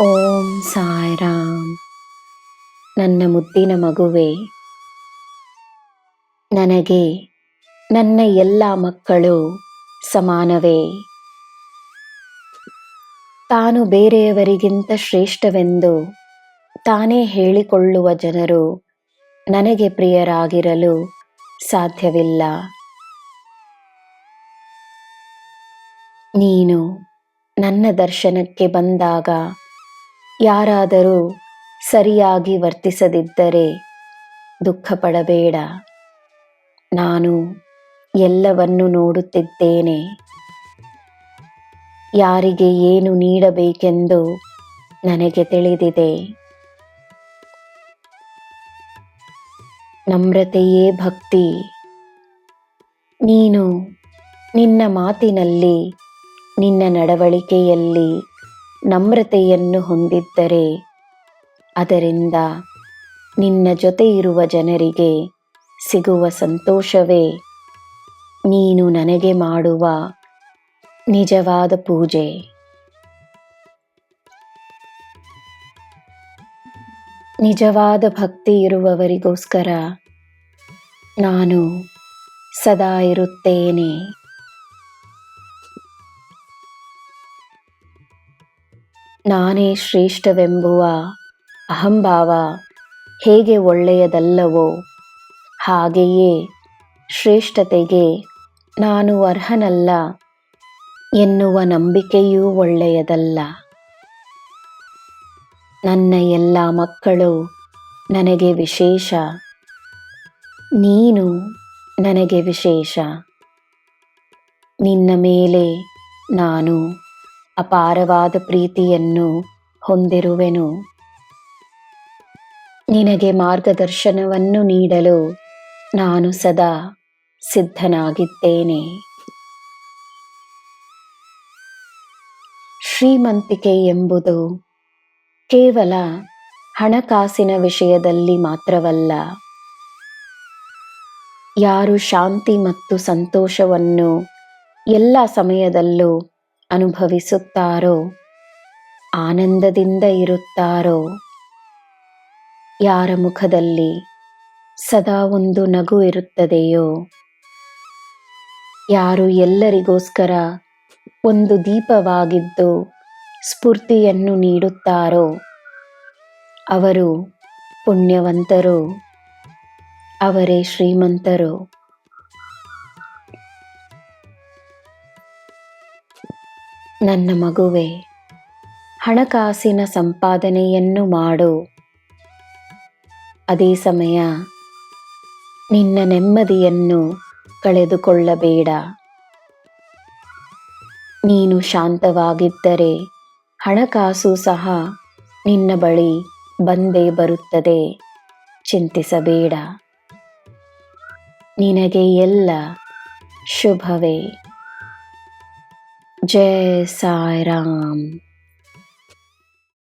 ಓಂ ಸಾಯಿರಾಮ್. ನನ್ನ ಮುದ್ದಿನ ಮಗುವೆ, ನನಗೆ ನನ್ನ ಎಲ್ಲ ಮಕ್ಕಳು ಸಮಾನವೇ. ತಾನು ಬೇರೆಯವರಿಗಿಂತ ಶ್ರೇಷ್ಠವೆಂದು ತಾನೇ ಹೇಳಿಕೊಳ್ಳುವ ಜನರು ನನಗೆ ಪ್ರಿಯರಾಗಿರಲು ಸಾಧ್ಯವಿಲ್ಲ. ನೀನು ನನ್ನ ದರ್ಶನಕ್ಕೆ ಬಂದಾಗ ಯಾರಾದರೂ ಸರಿಯಾಗಿ ವರ್ತಿಸದಿದ್ದರೆ ದುಃಖ ಪಡಬೇಡ. ನಾನು ಎಲ್ಲವನ್ನು ನೋಡುತ್ತಿದ್ದೇನೆ. ಯಾರಿಗೆ ಏನು ನೀಡಬೇಕೆಂದು ನನಗೆ ತಿಳಿದಿದೆ. ನಮ್ರತೆಯೇ ಭಕ್ತಿ. ನೀನು ನಿನ್ನ ಮಾತಿನಲ್ಲಿ, ನಿನ್ನ ನಡವಳಿಕೆಯಲ್ಲಿ ನಮ್ರತೆಯನ್ನು ಹೊಂದಿದ್ದರೆ ಅದರಿಂದ ನಿನ್ನ ಜೊತೆ ಇರುವ ಜನರಿಗೆ ಸಿಗುವ ಸಂತೋಷವೇ ನೀನು ನನಗೆ ಮಾಡುವ ನಿಜವಾದ ಪೂಜೆ. ನಿಜವಾದ ಭಕ್ತಿ ಇರುವವರಿಗೋಸ್ಕರ ನಾನು ಸದಾ ಇರುತ್ತೇನೆ. ನಾನೇ ಶ್ರೇಷ್ಠವೆಂಬುವ ಅಹಂಭಾವ ಹೇಗೆ ಒಳ್ಳೆಯದಲ್ಲವೋ ಹಾಗೆಯೇ ಶ್ರೇಷ್ಠತೆಗೆ ನಾನು ಅರ್ಹನಲ್ಲ ಎನ್ನುವ ನಂಬಿಕೆಯೂ ಒಳ್ಳೆಯದಲ್ಲ. ನನ್ನ ಎಲ್ಲ ಮಕ್ಕಳು ನನಗೆ ವಿಶೇಷ. ನೀನು ನನಗೆ ವಿಶೇಷ. ನಿನ್ನ ಮೇಲೆ ನಾನು ಅಪಾರವಾದ ಪ್ರೀತಿಯನ್ನು ಹೊಂದಿರುವೆನು. ನಿನಗೆ ಮಾರ್ಗದರ್ಶನವನ್ನು ನೀಡಲು ನಾನು ಸದಾ ಸಿದ್ಧನಾಗಿದ್ದೇನೆ. ಶ್ರೀಮಂತಿಕೆ ಎಂಬುದು ಕೇವಲ ಹಣಕಾಸಿನ ವಿಷಯದಲ್ಲಿ ಮಾತ್ರವಲ್ಲ. ಯಾರು ಶಾಂತಿ ಮತ್ತು ಸಂತೋಷವನ್ನು ಎಲ್ಲ ಸಮಯದಲ್ಲೂ ಅನುಭವಿಸುತ್ತಾರೋ, ಆನಂದದಿಂದ ಇರುತ್ತಾರೋ, ಯಾರ ಮುಖದಲ್ಲಿ ಸದಾ ಒಂದು ನಗು ಇರುತ್ತದೆಯೋ, ಯಾರು ಎಲ್ಲರಿಗೋಸ್ಕರ ಒಂದು ದೀಪವಾಗಿದ್ದು ಸ್ಫೂರ್ತಿಯನ್ನು ನೀಡುತ್ತಾರೋ ಅವರು ಪುಣ್ಯವಂತರು, ಅವರೇ ಶ್ರೀಮಂತರು. ನನ್ನ ಮಗುವೆ, ಹಣಕಾಸಿನ ಸಂಪಾದನೆಯನ್ನು ಮಾಡು. ಅದೇ ಸಮಯ ನಿನ್ನ ನೆಮ್ಮದಿಯನ್ನು ಕಳೆದುಕೊಳ್ಳಬೇಡ. ನೀನು ಶಾಂತವಾಗಿದ್ದರೆ ಹಣಕಾಸು ಸಹ ನಿನ್ನ ಬಳಿ ಬಂದೇ ಬರುತ್ತದೆ. ಚಿಂತಿಸಬೇಡ. ನಿನಗೆ ಎಲ್ಲ ಶುಭವೇ. ಜೈ ಸಾಯಿರಾಮ್.